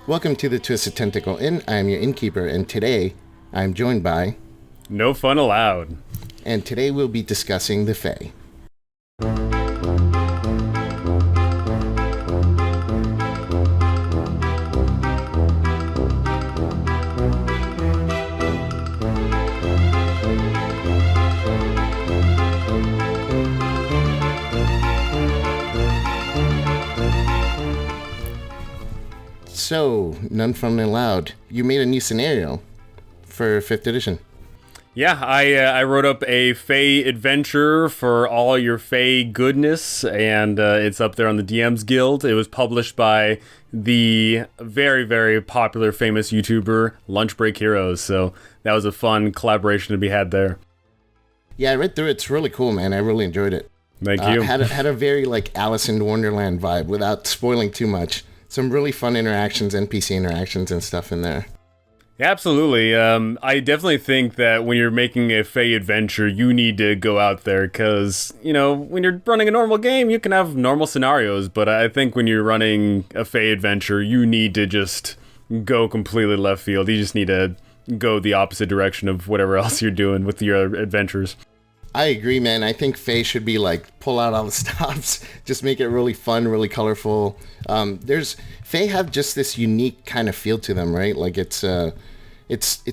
Welcome to the Twisted Tentacle Inn. I am your innkeeper, and today I'm joined by... No Fun Allowed. And today we'll be discussing the Fey. So, None Fun Allowed, you made a new scenario for 5th edition. Yeah, I wrote up a Fey adventure for all your Fey goodness, and it's up there on the DM's Guild. It was published by the very, very popular, famous YouTuber, Lunch Break Heroes, so that was a fun collaboration to be had there. Yeah, I read through it. It's really cool, man. I really enjoyed it. Thank you. Had a very, like, Alice in Wonderland vibe, without spoiling too much. Some really fun interactions, NPC interactions and stuff in there. Absolutely. I definitely think that when you're making a Fey adventure, you need to go out there because, you know, when you're running a normal game, you can have normal scenarios, but I think when you're running a Fey adventure, you need to just go completely left field. You just need to go the opposite direction of whatever else you're doing with your adventures. I agree, man. I think Fey should be like, pull out all the stops, just make it really fun, really colorful. Fey have just this unique kind of feel to them, right? Like it's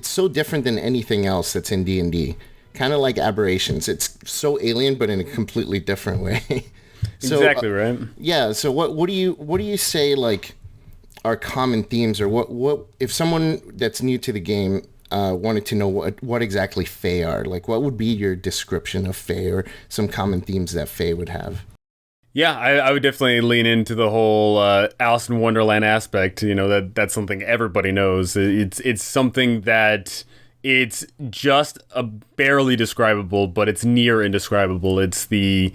so different than anything else that's in D&D. Kind of like Aberrations. It's so alien, but in a completely different way. So, exactly right. Yeah. So what do you say like are common themes, or what if someone that's new to the game wanted to know what exactly Fey are? Like, what would be your description of Fey, or some common themes that Fey would have? Yeah, I would definitely lean into the whole Alice in Wonderland aspect. You know, that's something everybody knows. It's something that it's just a barely describable, but it's near indescribable. It's the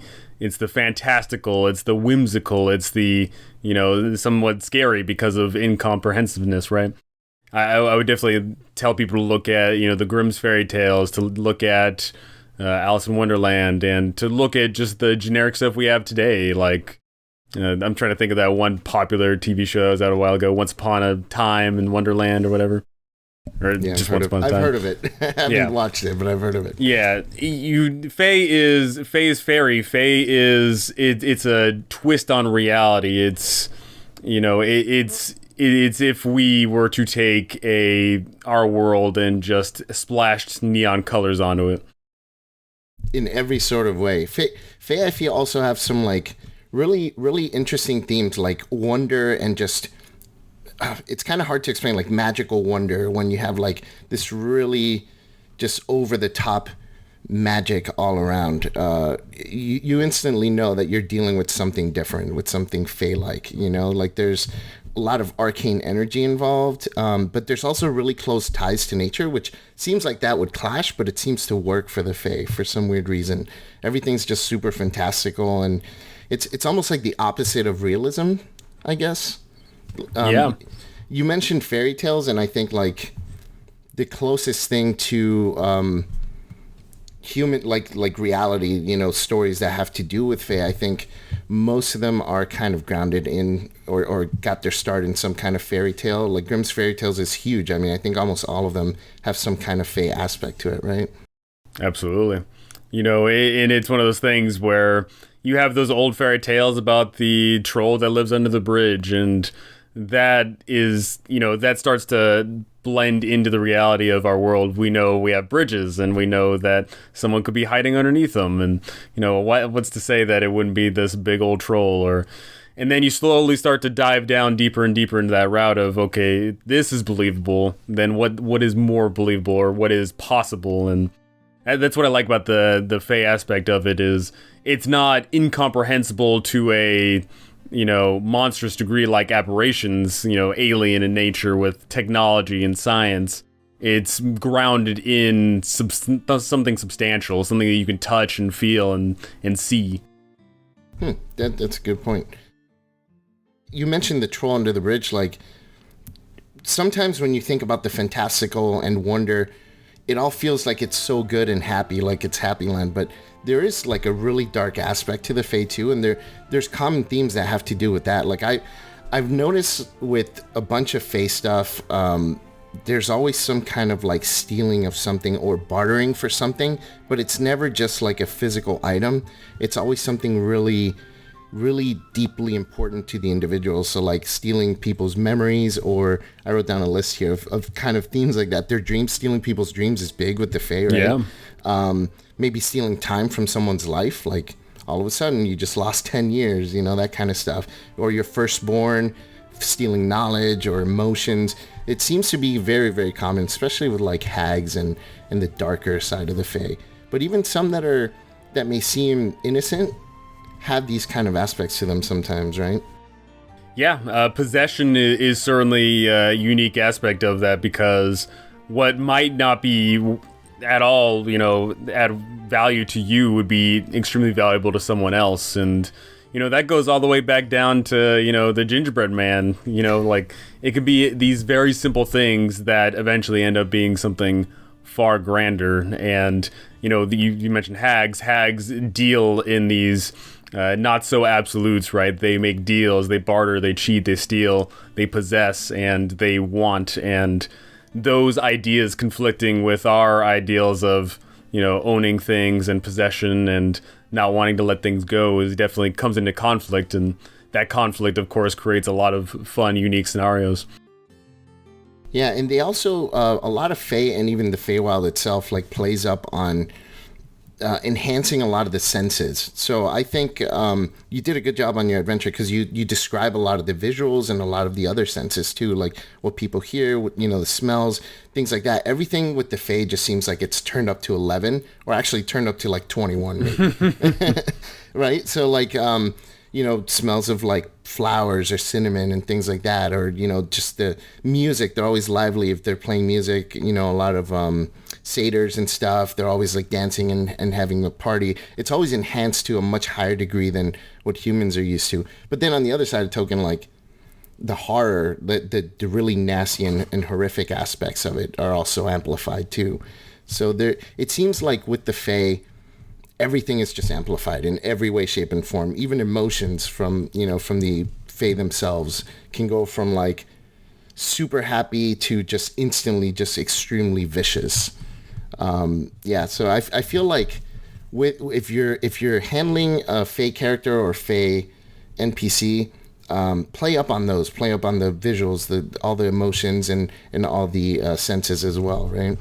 fantastical, it's the whimsical, it's the, you know, somewhat scary because of incomprehensiveness, right? I would definitely tell people to look at, you know, the Grimm's fairy tales, to look at Alice in Wonderland, and to look at just the generic stuff we have today. Like, I'm trying to think of that one popular TV show that was out a while ago, Once Upon a Time in Wonderland or whatever. Or yeah, just Once Upon a Time. I've heard of it. I haven't watched it, but I've heard of it. Yeah, Fey is fairy. Fey is it's a twist on reality. It's, you know, it's if we were to take our world and just splashed neon colors onto it. In every sort of way. Fey, I feel, also have some, like, really, really interesting themes, like wonder and just... it's kind of hard to explain, like, magical wonder, when you have, like, this really just over-the-top magic all around. You instantly know that you're dealing with something different, with something Fey-like, you know? Like, there's a lot of arcane energy involved, but there's also really close ties to nature, which seems like that would clash, but it seems to work for the Fey for some weird reason. Everything's just super fantastical, and it's almost like the opposite of realism, I guess. Yeah. You mentioned fairy tales, and I think like the closest thing to human, like reality, you know, stories that have to do with Fey, I think most of them are kind of grounded in or got their start in some kind of fairy tale. Like Grimm's fairy tales is huge. I mean, I think almost all of them have some kind of Fey aspect to it, right? Absolutely. You know, and it's one of those things where you have those old fairy tales about the troll that lives under the bridge, and that is, you know, that starts to blend into the reality of our world. We know we have bridges, and we know that someone could be hiding underneath them, and, you know, what's to say that it wouldn't be this big old troll? And then you slowly start to dive down deeper and deeper into that route of, okay, this is believable, then what is more believable, or what is possible? And that's what I like about the Fey aspect of it, is it's not incomprehensible to a, you know, monstrous degree like Aberrations, you know, alien in nature with technology and science. It's grounded in something substantial, something that you can touch and feel and see. That's a good point. You mentioned the troll under the bridge. Like, sometimes when you think about the fantastical and wonder, it all feels like it's so good and happy, like it's Happy Land, but there is like a really dark aspect to the Fey too, and there's common themes that have to do with that. Like I've noticed with a bunch of Fey stuff, there's always some kind of like stealing of something or bartering for something, but it's never just like a physical item. It's always something really, really deeply important to the individual. So like stealing people's memories, or I wrote down a list here of kind of themes like that. Their dreams, stealing people's dreams is big with the Fey, right? Yeah. Maybe stealing time from someone's life, like all of a sudden you just lost 10 years, that kind of stuff. Or your firstborn, stealing knowledge or emotions. It seems to be very, very common, especially with like hags and the darker side of the Fae. But even some that may seem innocent have these kind of aspects to them sometimes, right? Yeah, possession is certainly a unique aspect of that, because what might not be at all, add value to you would be extremely valuable to someone else. And that goes all the way back down to, the gingerbread man. Like, it could be these very simple things that eventually end up being something far grander. And, you mentioned hags. Hags deal in these not so absolutes, right? They make deals, they barter, they cheat, they steal, they possess, and they want. And those ideas conflicting with our ideals of, owning things and possession and not wanting to let things go is definitely comes into conflict, and that conflict, of course, creates a lot of fun, unique scenarios. Yeah, and they also, a lot of Fae and even the Feywild itself, like, plays up on enhancing a lot of the senses. So I think you did a good job on your adventure, because you describe a lot of the visuals and a lot of the other senses too, like what people hear, the smells, things like that. Everything with the Fae just seems like it's turned up to 11, or actually turned up to like 21 maybe. Right? So like, smells of like flowers or cinnamon and things like that, or, just the music. They're always lively if they're playing music, a lot of satyrs and stuff. They're always like dancing and having a party. It's always enhanced to a much higher degree than what humans are used to. But then on the other side of the token, like the horror, the really nasty and horrific aspects of it are also amplified too. So it seems like with the Fae, everything is just amplified in every way, shape, and form. Even emotions from the Fae themselves can go from like super happy to just instantly just extremely vicious. So I feel like if you're handling a Fae character or Fae NPC, play up on those, play up on the visuals, all the emotions and all the senses as well, right?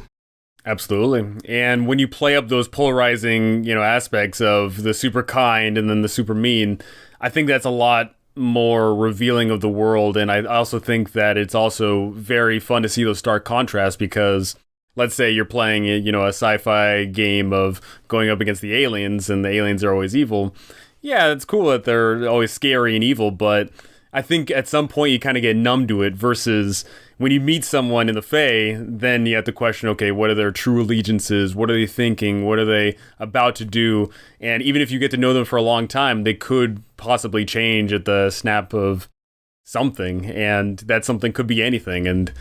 Absolutely. And when you play up those polarizing, aspects of the super kind and then the super mean, I think that's a lot more revealing of the world. And I also think that it's also very fun to see those stark contrasts, because let's say you're playing, a sci-fi game of going up against the aliens, and the aliens are always evil. Yeah, it's cool that they're always scary and evil, but I think at some point you kind of get numb to it, versus when you meet someone in the Fae, then you have to question, okay, what are their true allegiances? What are they thinking? What are they about to do? And even if you get to know them for a long time, they could possibly change at the snap of something, and that something could be anything. And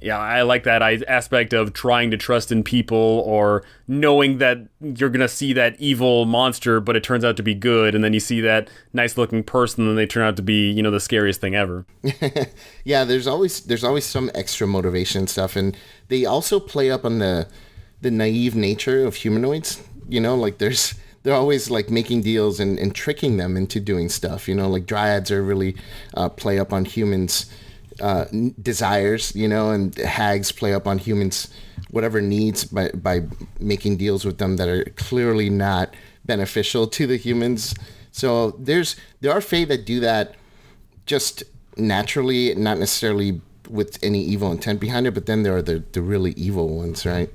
yeah, I like that aspect of trying to trust in people, or knowing that you're going to see that evil monster, but it turns out to be good. And then you see that nice looking person, and they turn out to be, the scariest thing ever. Yeah, there's always some extra motivation stuff. And they also play up on the naive nature of humanoids, like they're always like making deals and tricking them into doing stuff, like dryads are really play up on humans' desires, and hags play up on humans' whatever needs by making deals with them that are clearly not beneficial to the humans. So there are Fae that do that just naturally, not necessarily with any evil intent behind it, but then there are the really evil ones, right?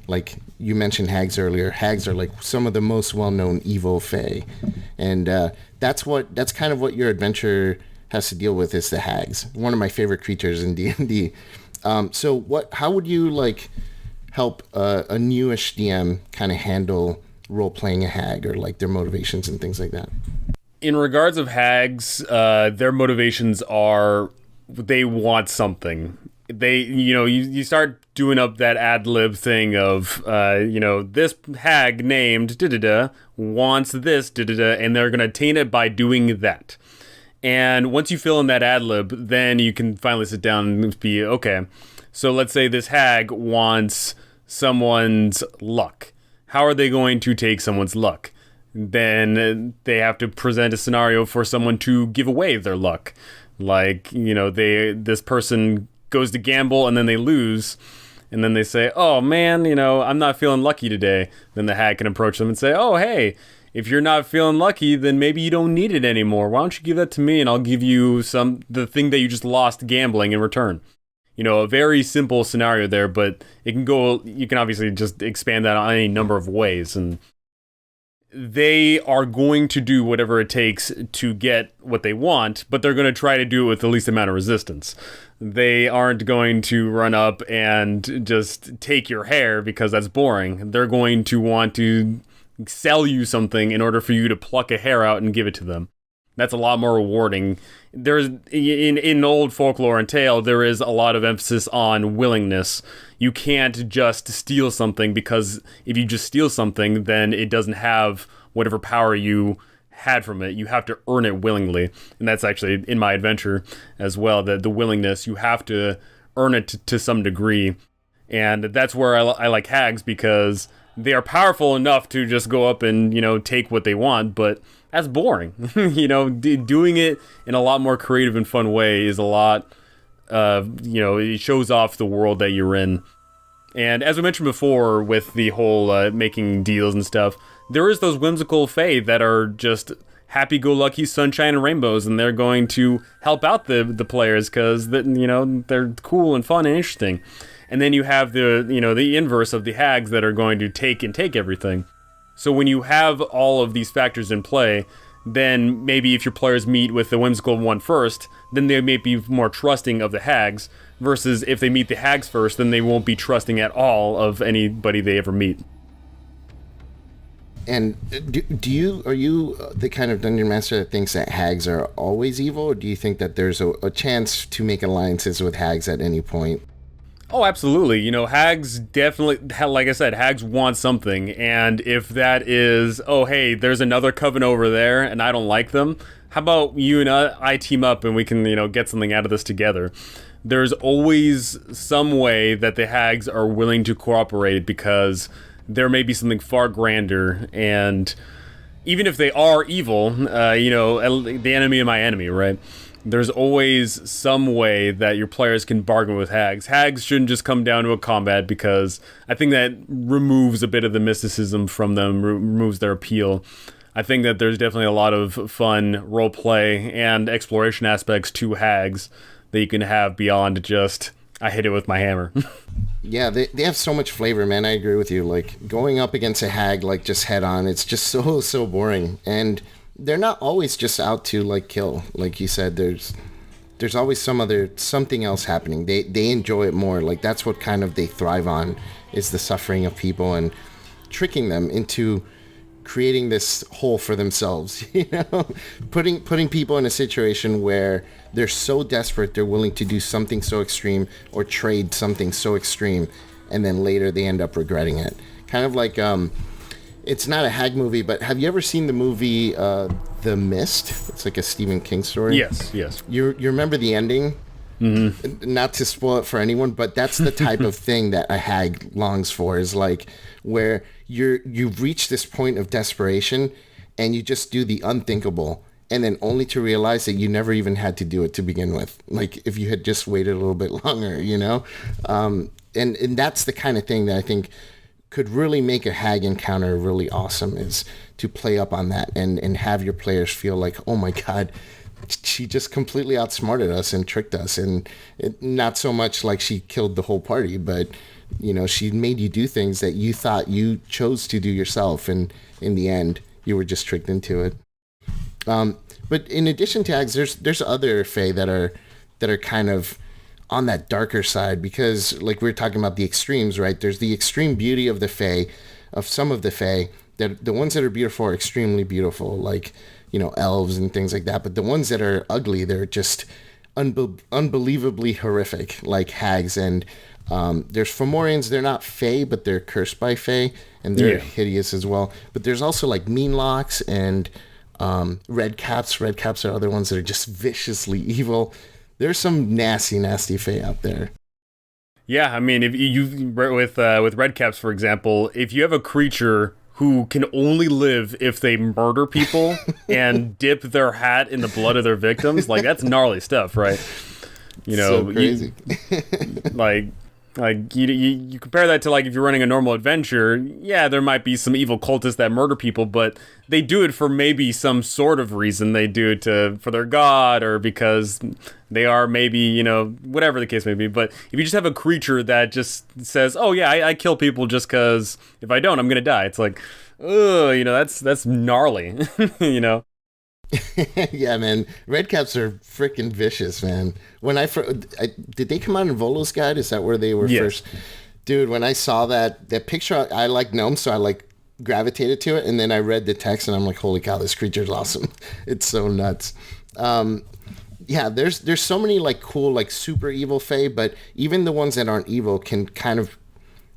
Like you mentioned hags earlier. Hags are like some of the most well-known evil Fae, and that's kind of what your adventure has to deal with, is the hags. One of my favorite creatures in D&D. So how would you like help a newish DM kind of handle role-playing a hag, or like their motivations and things like that? In regards of hags, their motivations are they want something. They, you start doing up that ad lib thing of, this hag named da-da-da wants this da-da-da, and they're going to attain it by doing that. And once you fill in that ad lib, then you can finally sit down and be, okay, so let's say this hag wants someone's luck. How are they going to take someone's luck? Then they have to present a scenario for someone to give away their luck. Like, this person goes to gamble and then they lose. And then they say, oh man, I'm not feeling lucky today. Then the hag can approach them and say, oh, hey, if you're not feeling lucky, then maybe you don't need it anymore. Why don't you give that to me and I'll give you the thing that you just lost gambling in return. A very simple scenario there, but you can obviously just expand that on any number of ways. And they are going to do whatever it takes to get what they want, but they're going to try to do it with the least amount of resistance. They aren't going to run up and just take your hair because that's boring. They're going to want to sell you something in order for you to pluck a hair out and give it to them. That's a lot more rewarding. There's in old folklore and tale, there is a lot of emphasis on willingness. You can't just steal something, because if you just steal something, then it doesn't have whatever power you had from it. You have to earn it willingly. And that's actually in my adventure as well, that the willingness, you have to earn it to some degree. And that's where I like hags, because they are powerful enough to just go up and, take what they want, but that's boring. Doing it in a lot more creative and fun way is a lot, it shows off the world that you're in. And as we mentioned before with the whole making deals and stuff, there is those whimsical Fey that are just happy-go-lucky sunshine and rainbows, and they're going to help out the players because, they're cool and fun and interesting. And then you have the inverse of the hags that are going to take everything. So when you have all of these factors in play, then maybe if your players meet with the whimsical one first, then they may be more trusting of the hags, versus if they meet the hags first, then they won't be trusting at all of anybody they ever meet. And are you the kind of dungeon master that thinks that hags are always evil, or do you think that there's a chance to make alliances with hags at any point? Oh, absolutely. Hags definitely, like I said, hags want something. And if that is, oh, hey, there's another coven over there and I don't like them, how about you and I team up and we can, get something out of this together? There's always some way that the hags are willing to cooperate, because there may be something far grander. And even if they are evil, the enemy of my enemy, right? There's always some way that your players can bargain with hags. Hags shouldn't just come down to a combat, because I think that removes a bit of the mysticism from them, removes their appeal. I think that there's definitely a lot of fun roleplay and exploration aspects to hags that you can have beyond just, I hit it with my hammer. Yeah, they have so much flavor, man. I agree with you. Like, going up against a hag, like, just head on, it's just so boring. And they're not always just out to, like, kill. Like you said, there's always something else happening. They enjoy it more. Like, that's what kind of they thrive on, is the suffering of people and tricking them into creating this hole for themselves, putting people in a situation where they're so desperate they're willing to do something so extreme or trade something so extreme, and then later they end up regretting it. Kind of like it's not a hag movie, but have you ever seen the movie The Mist? It's like a Stephen King story. Yes. You remember the ending? Mm-hmm. Not to spoil it for anyone, but that's the type of thing that a hag longs for, is like where you've reached this point of desperation and you just do the unthinkable, and then only to realize that you never even had to do it to begin with. Like, if you had just waited a little bit longer, and that's the kind of thing that I think could really make a hag encounter really awesome, is to play up on that and have your players feel like, oh my God, she just completely outsmarted us and tricked us. And not so much like she killed the whole party, but she made you do things that you thought you chose to do yourself, and in the end you were just tricked into it. But in addition to hags, there's other Fey that are kind of on that darker side, because like we were talking about the extremes, right? There's the extreme beauty of the Fey, of some of the Fey, that the ones that are beautiful are extremely beautiful, like elves and things like that. But the ones that are ugly, they're just unbelievably horrific, like hags. And there's Fomorians. They're not Fey, but they're cursed by Fey, and they're hideous as well. But there's also like meanlocks and Red caps. Red caps are other ones that are just viciously evil. There's some nasty, nasty Fey out there. Yeah, I mean, if you with red caps, for example, if you have a creature who can only live if they murder people and dip their hat in the blood of their victims, like that's gnarly stuff, right? You know, so crazy. You compare that to like if you're running a normal adventure, yeah, there might be some evil cultists that murder people, but they do it for maybe some sort of reason. They do it for their god or because they are maybe, you know, whatever the case may be. But if you just have a creature that just says, oh yeah, I kill people just because if I don't, I'm going to die. It's like, ugh, you know, that's gnarly, you know? Yeah, man. Red caps are freaking vicious, man. When did they come out in Volo's Guide? Is that where they were first? Dude, when I saw that picture, I like gnomes, so I like gravitated to it, and then I read the text, and I'm like, holy cow, this creature's awesome. It's so nuts. Yeah, there's so many like cool, like super evil Fey, but even the ones that aren't evil can kind of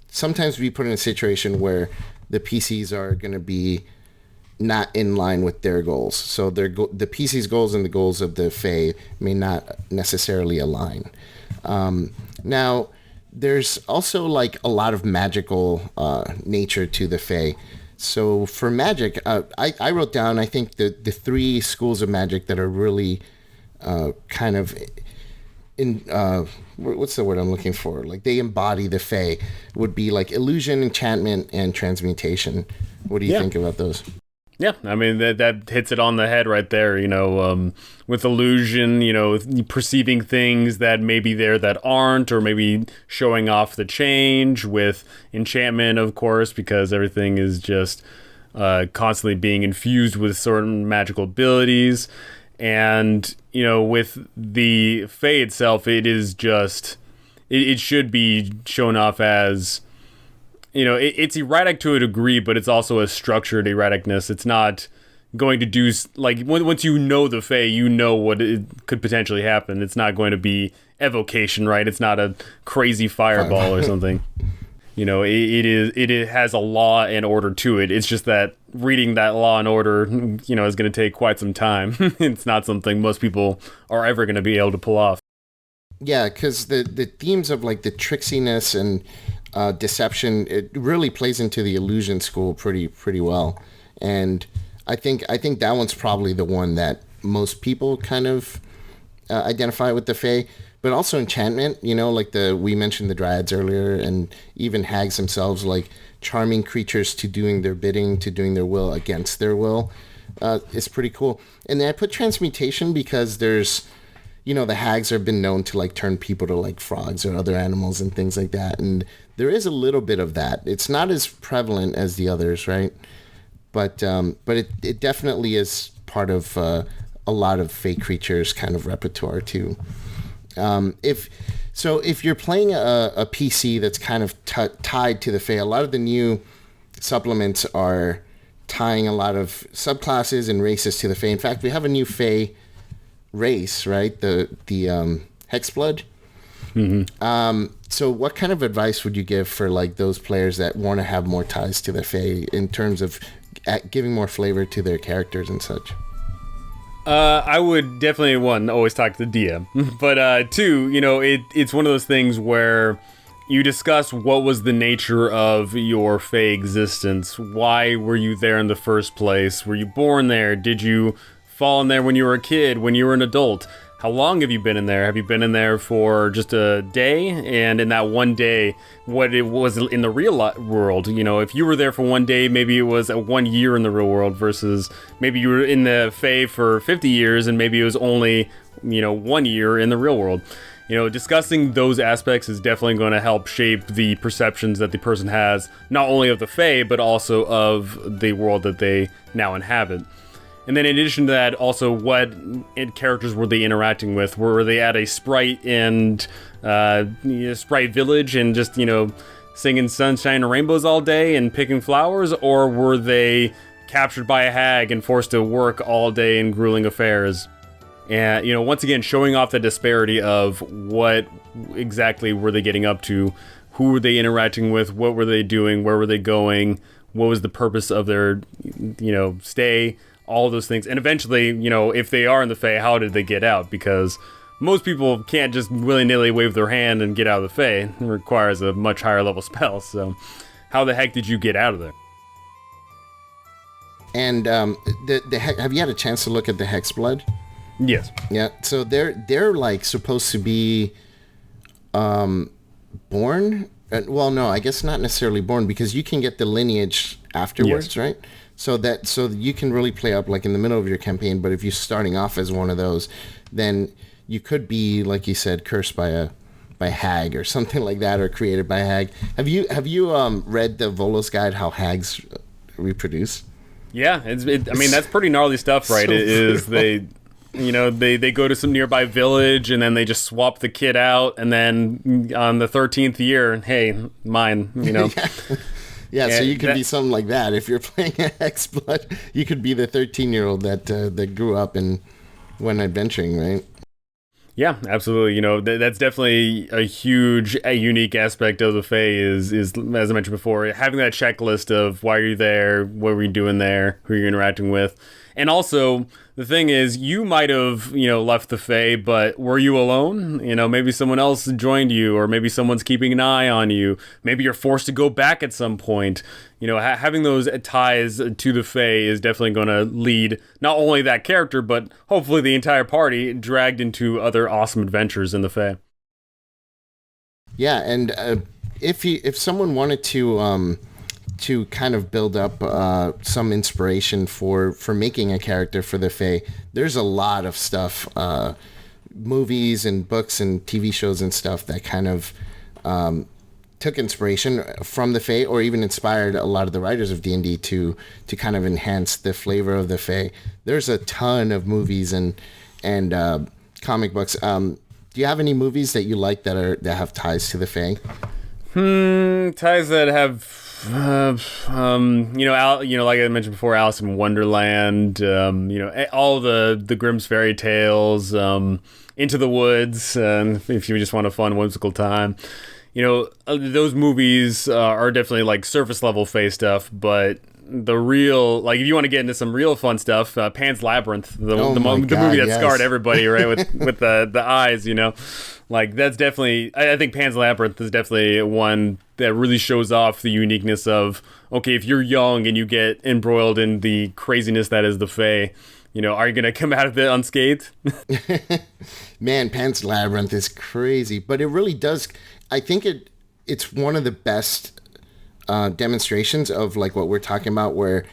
sometimes be put in a situation where the PCs are going to be not in line with their goals. So the PC's goals and the goals of the Fey may not necessarily align. Now, there's also like a lot of magical nature to the Fey. So for magic, I wrote down, I think the three schools of magic that are really kind of in what's the word I'm looking for? Like they embody the Fey would be like illusion, enchantment, and transmutation. What do you think about those? Yeah, I mean, that hits it on the head right there, you know, with illusion, you know, perceiving things that may be there that aren't, or maybe showing off the change, with enchantment, of course, because everything is just constantly being infused with certain magical abilities. And, you know, with the Fey itself, it is just, it should be shown off as, you know, it's erratic to a degree, but it's also a structured erraticness. It's not going to do, like, once you know the Fey, you know what it could potentially happen. It's not going to be evocation, right? It's not a crazy fireball or something. You know, it has a law and order to it. It's just that reading that law and order, you know, is going to take quite some time. It's not something most people are ever going to be able to pull off. Yeah, because the themes of, like, the tricksiness and deception, it really plays into the illusion school pretty well. And I think that one's probably the one that most people kind of identify with the Fey. But also enchantment, you know, like we mentioned the dryads earlier, and even hags themselves, like charming creatures to doing their bidding, to doing their will against their will, is pretty cool. And then I put transmutation because there's, you know, the hags have been known to like turn people to like frogs or other animals and things like that. And there is a little bit of that. It's not as prevalent as the others, right? But it definitely is part of a lot of Fey creatures kind of repertoire too. If you're playing a PC that's kind of tied to the Fey, a lot of the new supplements are tying a lot of subclasses and races to the Fey. In fact, we have a new Fey race, right? The Hexblood. Mm-hmm. So what kind of advice would you give for like those players that want to have more ties to the Fey in terms of giving more flavor to their characters and such? I would definitely, one, always talk to the DM. But two, you know, it's one of those things where you discuss what was the nature of your Fey existence. Why were you there in the first place? Were you born there? Did you fall in there when you were a kid, when you were an adult? How long have you been in there? Have you been in there for just a day? And in that one day, what it was in the real world, you know, if you were there for one day, maybe it was 1 year in the real world versus maybe you were in the Fey for 50 years and maybe it was only, you know, 1 year in the real world. You know, discussing those aspects is definitely going to help shape the perceptions that the person has, not only of the Fey, but also of the world that they now inhabit. And then in addition to that, also what characters were they interacting with? Were they at a sprite and sprite village and just, you know, singing sunshine and rainbows all day and picking flowers? Or were they captured by a hag and forced to work all day in grueling affairs? And, you know, once again, showing off the disparity of what exactly were they getting up to? Who were they interacting with? What were they doing? Where were they going? What was the purpose of their, you know, stay? all those things. And eventually, if they are in the Fae, how did they get out? Because most people can't just willy-nilly wave their hand and get out of the Fae. It requires a much higher level spell. So how the heck did you get out of there? And have you had a chance to look at the Hexblood? Yes. Yeah. So they're like supposed to be born. Well, no, I guess not necessarily born, because you can get the lineage afterwards, yes. right? So you can really play up like in the middle of your campaign. But if you're starting off as one of those, then you could be, like you said, cursed by a hag or something like that, or created by a hag. Have you read the Volo's Guide, how hags reproduce? Yeah, I mean, that's pretty gnarly stuff, right? They go to some nearby village, and then they just swap the kid out, and then on the 13th year, hey, mine, Yeah, so you could be something like that. If you're playing a Hexblood, you could be the 13-year-old that grew up and went adventuring, right? Yeah, absolutely. That's definitely a unique aspect of the Fae is, as I mentioned before, having that checklist of why are you there, what were you doing there, who are you interacting with. And also, the thing is, you might have, left the Fae, but were you alone? Maybe someone else joined you, or maybe someone's keeping an eye on you. Maybe you're forced to go back at some point. Having those ties to the Fae is definitely going to lead not only that character, but hopefully the entire party dragged into other awesome adventures in the Fae. Yeah, and if someone wanted to kind of build up some inspiration for making a character for the Fae, there's a lot of stuff, movies and books and TV shows and stuff that kind of took inspiration from the Fae, or even inspired a lot of the writers of D&D to kind of enhance the flavor of the Fae. There's a ton of movies and comic books. Do you have any movies that you like that have ties to the Fae? Ties that have like I mentioned before, Alice in Wonderland, all the Grimm's fairy tales, Into the Woods, if you just want a fun, whimsical time. Those movies are definitely like surface level Fae stuff, but the real, like, if you want to get into some real fun stuff, Pan's Labyrinth, the movie that scarred everybody, right, with the eyes, like, that's definitely, I think Pan's Labyrinth is definitely one that really shows off the uniqueness of, okay, if you're young and you get embroiled in the craziness that is the Fae, are you going to come out of it unscathed? Man, Pan's Labyrinth is crazy, but it really does, I think it's one of the best demonstrations of like what we're talking about, where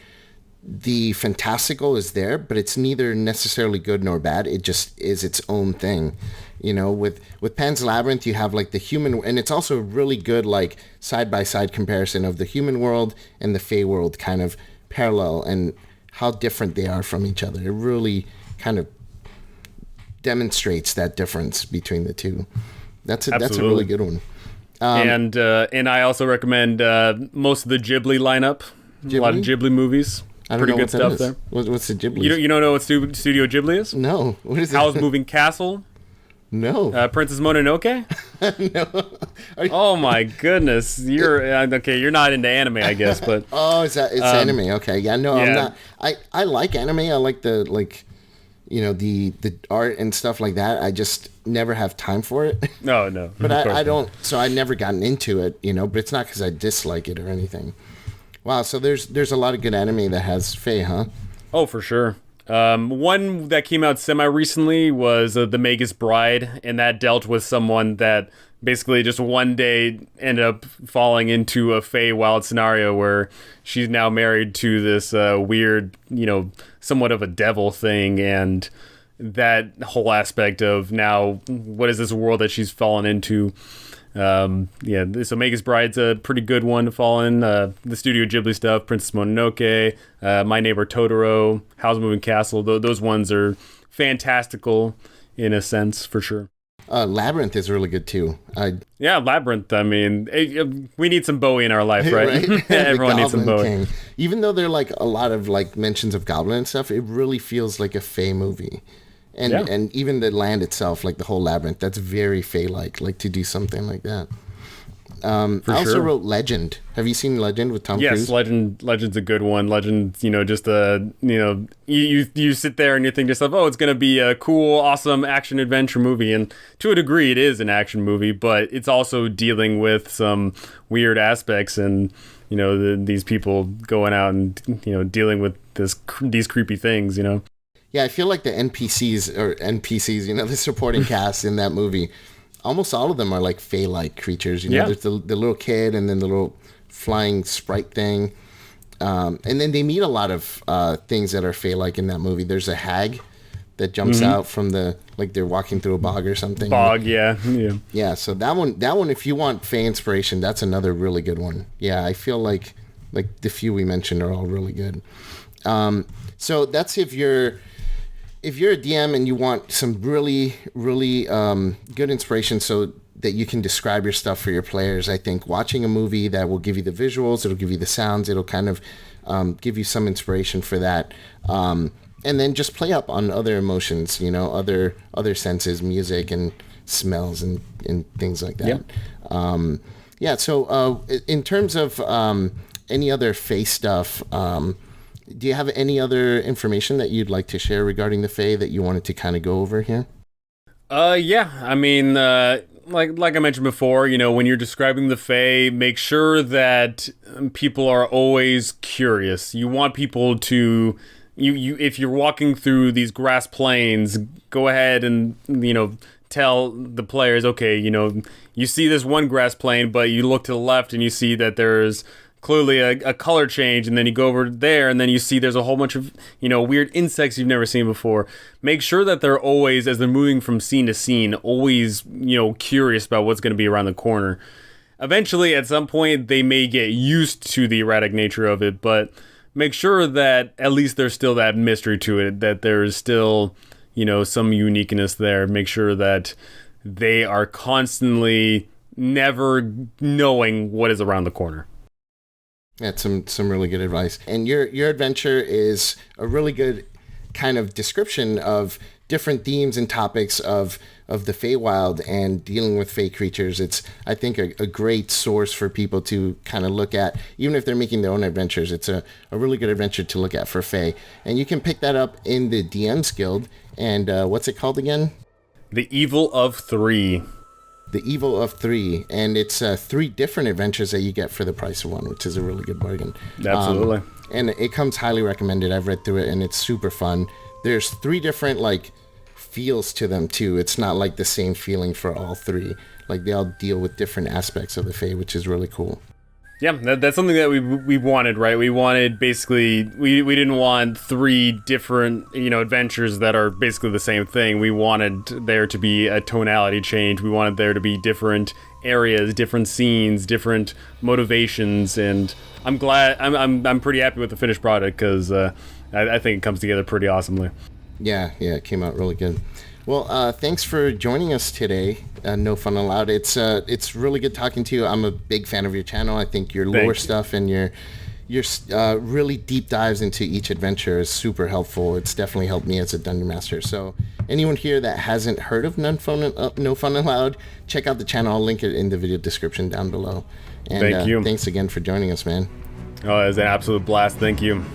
the fantastical is there, but it's neither necessarily good nor bad. It just is its own thing. With Pan's Labyrinth, you have like the human, and it's also a really good like side-by-side comparison of the human world and the Fae world, kind of parallel, and how different they are from each other. It really kind of demonstrates that difference between the two. That's a really good one. And I also recommend most of the Ghibli lineup. Ghibli? A lot of Ghibli movies. Pretty good stuff there. What's the Ghibli? You don't know what Studio Ghibli is? No. What is it? Howl's Moving Castle? No. Princess Mononoke? No. Oh my goodness. You're okay, you're not into anime, I guess, but it's anime. Okay. Yeah, no, I'm not. I like anime. I like the the art and stuff like that. I just never have time for it. No. But I don't, so I never gotten into it, but it's not because I dislike it or anything. Wow, so there's a lot of good anime that has Fae, huh? Oh, for sure. One that came out semi-recently was The Magus Bride, and that dealt with someone that basically just one day ended up falling into a Fey Wild scenario where she's now married to this weird, somewhat of a devil thing, and that whole aspect of now, what is this world that she's fallen into? So Magus Bride's a pretty good one to fall in. The Studio Ghibli stuff, Princess Mononoke, My Neighbor Totoro, Howl's Moving Castle, those ones are fantastical in a sense, for sure. Labyrinth is really good too. Yeah, Labyrinth. I mean, we need some Bowie in our life, right? Everyone needs some Bowie. King. Even though there are like a lot of like mentions of Goblin and stuff, it really feels like a Fey movie. And even the land itself, like the whole labyrinth, that's very Fey-like to do something like that. For I also sure. wrote Legend. Have you seen Legend with Tom Yes, Cruise? Legend's a good one. Legend, just you sit there and you think to yourself, oh, it's gonna be a cool, awesome action adventure movie, and to a degree, it is an action movie, but it's also dealing with some weird aspects, and these people going out and dealing with these creepy things. Yeah, I feel like the NPCs, the supporting cast in that movie, almost all of them are like Fey-like creatures. Yeah. There's the little kid and then the little flying sprite thing. And then they meet a lot of things that are Fey-like in that movie. There's a hag that jumps out from they're walking through a bog or something. Bog, yeah. Yeah, so that one, if you want Fey inspiration, that's another really good one. Yeah, I feel like the few we mentioned are all really good. So that's if you're a DM and you want some really, really good inspiration so that you can describe your stuff for your players, I think watching a movie that will give you the visuals, it'll give you the sounds, it'll kind of give you some inspiration for that. And then just play up on other emotions, other senses, music and smells and things like that. Yep. So in terms of any other Fey stuff, do you have any other information that you'd like to share regarding the Fey that you wanted to kind of go over here? Yeah. I mean, like I mentioned before, when you're describing the Fey, make sure that people are always curious. You want people to, if you're walking through these grass plains, go ahead and, tell the players, okay, you see this one grass plain, but you look to the left and you see that there's clearly a color change, and then you go over there and then you see there's a whole bunch of weird insects you've never seen before. Make sure that they're always, as they're moving from scene to scene, always curious about what's going to be around the corner. Eventually, at some point, they may get used to the erratic nature of it, but make sure that at least there's still that mystery to it, that there's still some uniqueness there. Make sure that they are constantly never knowing what is around the corner. That's some really good advice. And your adventure is a really good kind of description of different themes and topics of the Feywild and dealing with Fey creatures. It's, I think, a great source for people to kind of look at, even if they're making their own adventures. It's a really good adventure to look at for Fey. And you can pick that up in the DM's Guild. And what's it called again? The Evil of 3. The Evil of 3, and it's 3 different adventures that you get for the price of one, which is a really good bargain. Absolutely. And it comes highly recommended. I've read through it, and it's super fun. There's 3 different feels to them too. It's not like the same feeling for all 3. They all deal with different aspects of the Fae, which is really cool. Yeah, that's something that we wanted, right? We wanted basically, we didn't want 3 different, adventures that are basically the same thing. We wanted there to be a tonality change. We wanted there to be different areas, different scenes, different motivations, and I'm glad, I'm pretty happy with the finished product, because I think it comes together pretty awesomely. Yeah, it came out really good. Well, thanks for joining us today. No Fun Allowed. It's really good talking to you. I'm a big fan of your channel. I think your lore stuff and your really deep dives into each adventure is super helpful. It's definitely helped me as a dungeon master. So anyone here that hasn't heard of No Fun Allowed, check out the channel. I'll link it in the video description down below. And thank you. Thanks again for joining us, man. Oh, it was an absolute blast. Thank you.